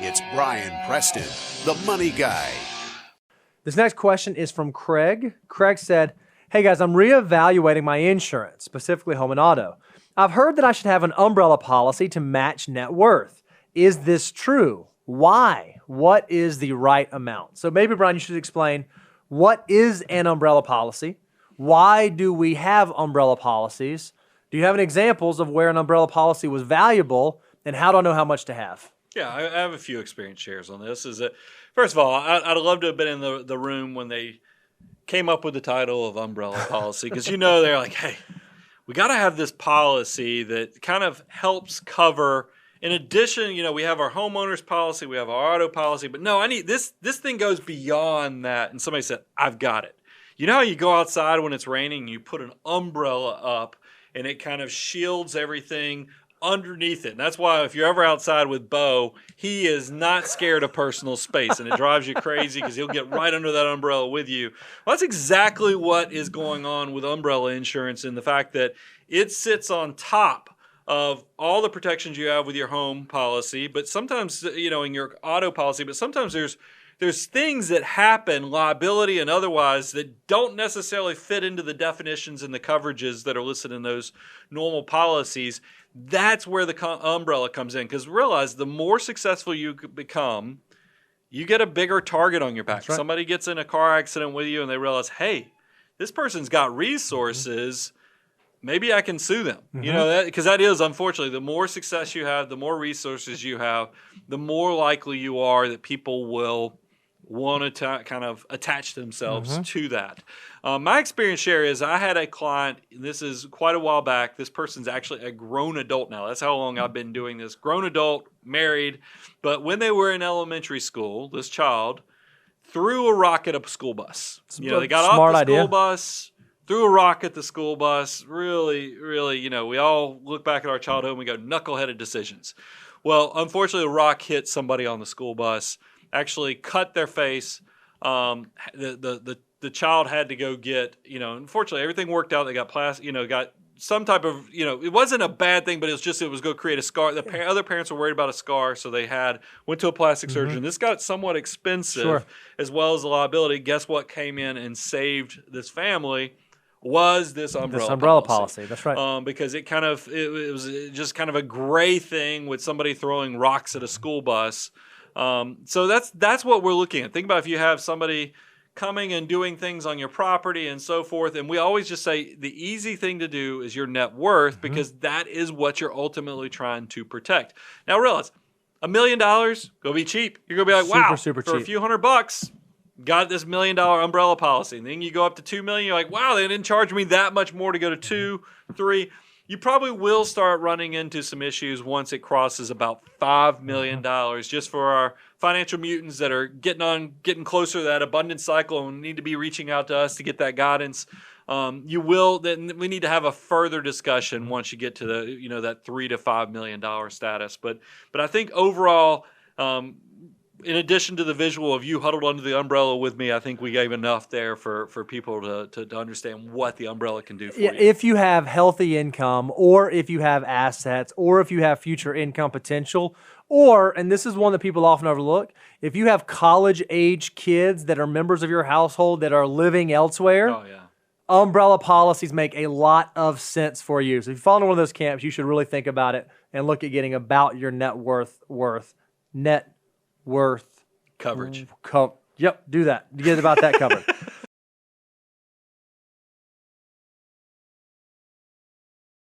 It's Brian Preston, the money guy. This next question is from Craig. Craig said, hey guys, I'm reevaluating my insurance, specifically home and auto. I've heard that I should have an umbrella policy to match net worth. Is this true? Why? What is the right amount? So maybe, Brian, you should explain, what is an umbrella policy? Why do we have umbrella policies? Do you have any examples of where an umbrella policy was valuable, and how do I know how much to have? Yeah, I have a few experience shares on this. Is that, first of all, I'd love to have been in the room when they came up with the title of umbrella policy, because they're like, hey, we got to have this policy that kind of helps cover. In addition, we have our homeowners policy, we have our auto policy, but no, I need this. This thing goes beyond that. And somebody said, I've got it. You know how you go outside when it's raining, you put an umbrella up, and it kind of shields everything underneath it. And that's why if you're ever outside with Bo, he is not scared of personal space, and it drives you crazy because he'll get right under that umbrella with you. Well, that's exactly what is going on with umbrella insurance, and the fact that it sits on top of all the protections you have with your home policy, but sometimes, in your auto policy, but sometimes there's things that happen, liability and otherwise, that don't necessarily fit into the definitions and the coverages that are listed in those normal policies. That's where the umbrella comes in, because realize the more successful you become, you get a bigger target on your back. Right. Somebody gets in a car accident with you and they realize, hey, this person's got resources. Maybe I can sue them. Because that is, unfortunately, the more success you have, the more resources you have, the more likely you are that people will want to kind of attach themselves to that. My experience share is I had a client, this is quite a while back. This person's actually a grown adult now. That's how long I've been doing this. Grown adult, married. But when they were in elementary school, this child threw a rock at a school bus. They got off the school bus, threw a rock at the school bus. Really, really, we all look back at our childhood and we go, knuckleheaded decisions. Well, unfortunately, the rock hit somebody on the school bus, actually cut their face. The child had to go get, unfortunately, everything worked out. They got got some type of, it wasn't a bad thing, but it was going to create a scar. The other parents were worried about a scar, so they went to a plastic surgeon. This got somewhat expensive, as well as the liability. Guess what came in and saved this family? Was this umbrella policy. That's right. Because it was just kind of a gray thing with somebody throwing rocks at a school bus. So that's what we're looking at. Think about if you have somebody coming and doing things on your property and so forth. And we always just say the easy thing to do is your net worth, because that is what you're ultimately trying to protect. Now realize, $1 million, go be cheap. You're going to be like, wow, super for cheap. A few $100, got this $1 million umbrella policy. And then you go up to $2 million, you're like, wow, they didn't charge me that much more to go to 2, 3. You probably will start running into some issues once it crosses about $5 million, just for our financial mutants that are getting closer to that abundance cycle and need to be reaching out to us to get that guidance. Then we need to have a further discussion once you get to the that $3 to $5 million status. But I think overall, in addition to the visual of you huddled under the umbrella with me, I think we gave enough there for people to understand what the umbrella can do for you. If you have healthy income, or if you have assets, or if you have future income potential, or, and this is one that people often overlook, if you have college-age kids that are members of your household that are living elsewhere, umbrella policies make a lot of sense for you. So if you fall into one of those camps, you should really think about it and look at getting about your net worth coverage. Yep, do that. Get about that covered.